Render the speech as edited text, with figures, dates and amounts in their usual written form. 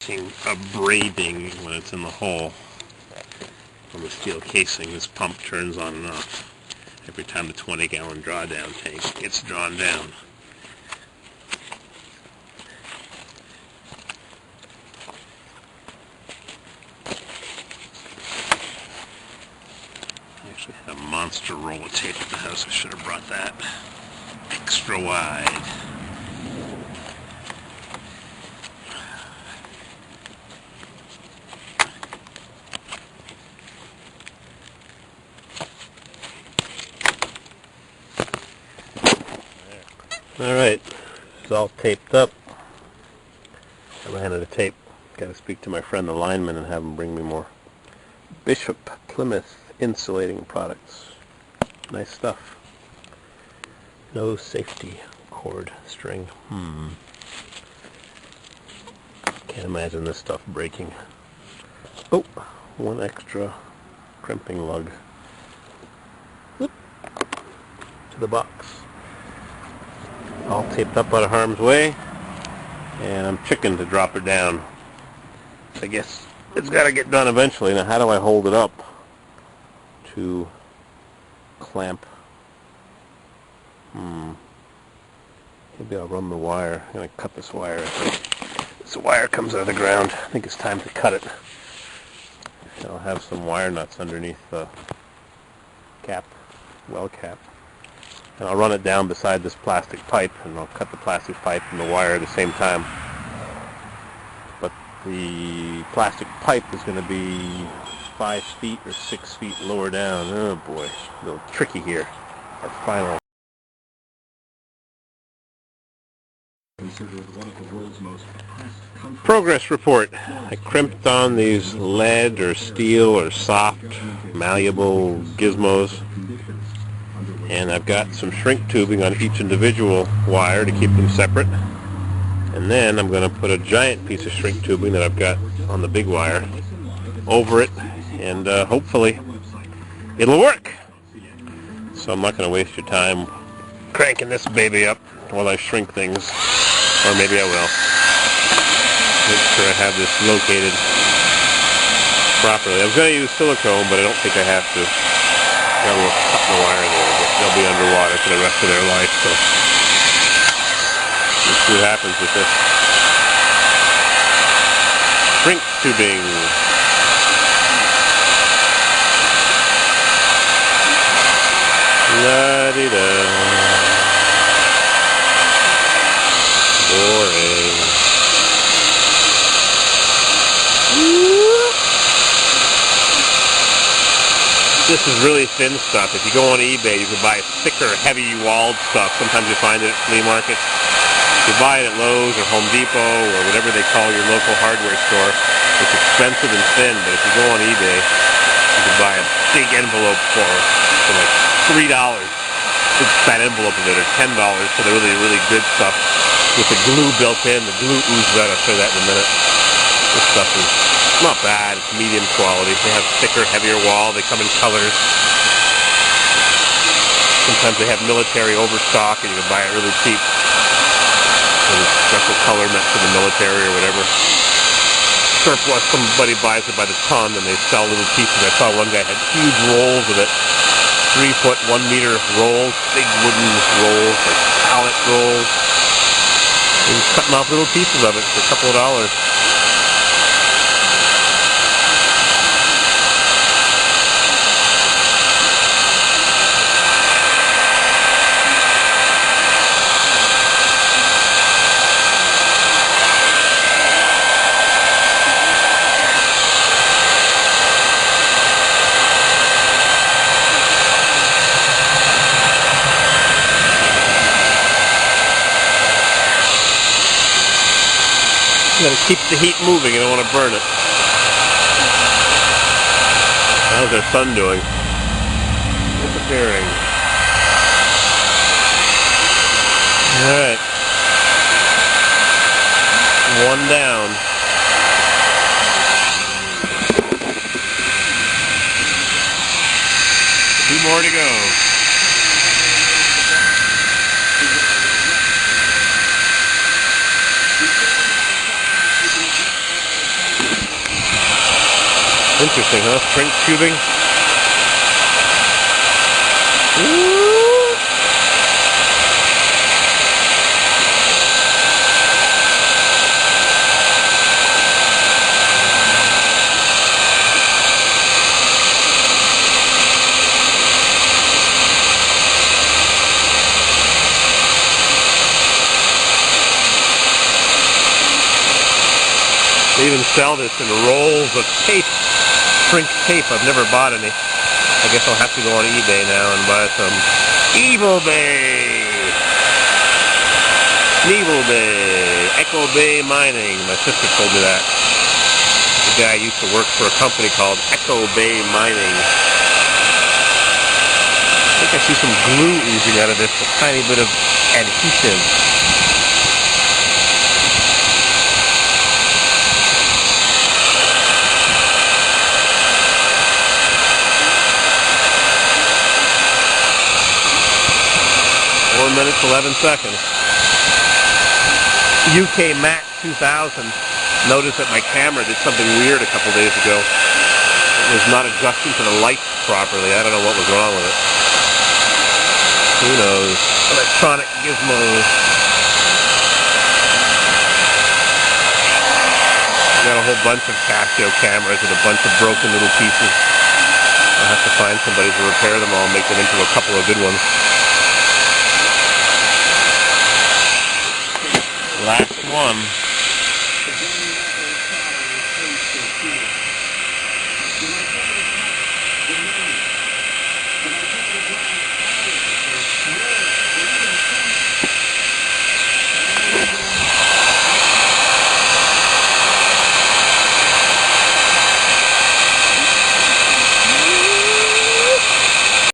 preventing abrading when it's in the hole on the steel casing. This pump turns on and off every time the 20-gallon drawdown tank gets drawn down. I actually had a monster roll of tape at the house. I should have brought that extra wide. Alright, it's all taped up. I ran out of tape. Got to speak to my friend the lineman and have him bring me more. Bishop Plymouth insulating products. Nice stuff. No safety cord string. Can't imagine this stuff breaking. Oh, one extra crimping lug. Whoop. To the box. All taped up out of harm's way, and I'm chicken to drop her down. I guess it's got to get done eventually. Now, how do I hold it up to clamp? Maybe I'll run the wire. I'm going to cut this wire. This wire comes out of the ground. I think it's time to cut it. And I'll have some wire nuts underneath the cap, well cap. And I'll run it down beside this plastic pipe, and I'll cut the plastic pipe and the wire at the same time. But the plastic pipe is going to be 5 feet or 6 feet lower down. Oh boy, a little tricky here. Our final. Progress report. I crimped on these lead or steel or soft, malleable gizmos. And I've got some shrink tubing on each individual wire to keep them separate. And then I'm going to put a giant piece of shrink tubing that I've got on the big wire over it, and hopefully it'll work. So I'm not going to waste your time cranking this baby up while I shrink things, or maybe I will. Make sure I have this located properly. I was going to use silicone, but I don't think I have to. Got a little cut in the wire there, but they'll be underwater for the rest of their life, so let's see what happens with this. Shrink tubing. La-di-da. Boring. This is really thin stuff. If you go on eBay, you can buy thicker, heavy-walled stuff. Sometimes you find it at flea markets. You buy it at Lowe's or Home Depot or whatever they call your local hardware store. It's expensive and thin, but if you go on eBay, you can buy a big envelope for like $3. Big fat envelope of it, or $10 for the really, really good stuff with the glue built in. The glue oozes out. I'll show you that in a minute. This stuff is not bad. It's medium quality. They have thicker, heavier wall. They come in colors. Sometimes they have military overstock, and you can buy it really cheap. And it's special color meant for the military or whatever. Surplus, somebody buys it by the ton, and they sell little pieces. I saw one guy had huge rolls of it. 3 foot, 1 meter rolls. Big wooden rolls, like pallet rolls. And he's cutting off little pieces of it for a couple of dollars. You gotta keep the heat moving, you don't want to burn it. How's our sun doing? Disappearing. Alright. One down. Two more to go. Interesting, huh? Shrink tubing. Ooh. They even sell this in rolls of tape, shrink tape. I've never bought any. I guess I'll have to go on eBay now and buy some. Evil Bay! Evil Bay! Echo Bay Mining. My sister told me that. The guy used to work for a company called Echo Bay Mining. I think I see some glue oozing out of this, a tiny bit of adhesive. Minutes 11 seconds. UK Mac 2000 noticed that my camera did something weird a couple days ago. It was not adjusting to the lights properly. I don't know what was wrong with it. Who knows? Electronic gizmos. I got a whole bunch of Casio cameras with a bunch of broken little pieces. I'll have to find somebody to repair them all and make them into a couple of good ones. Last one.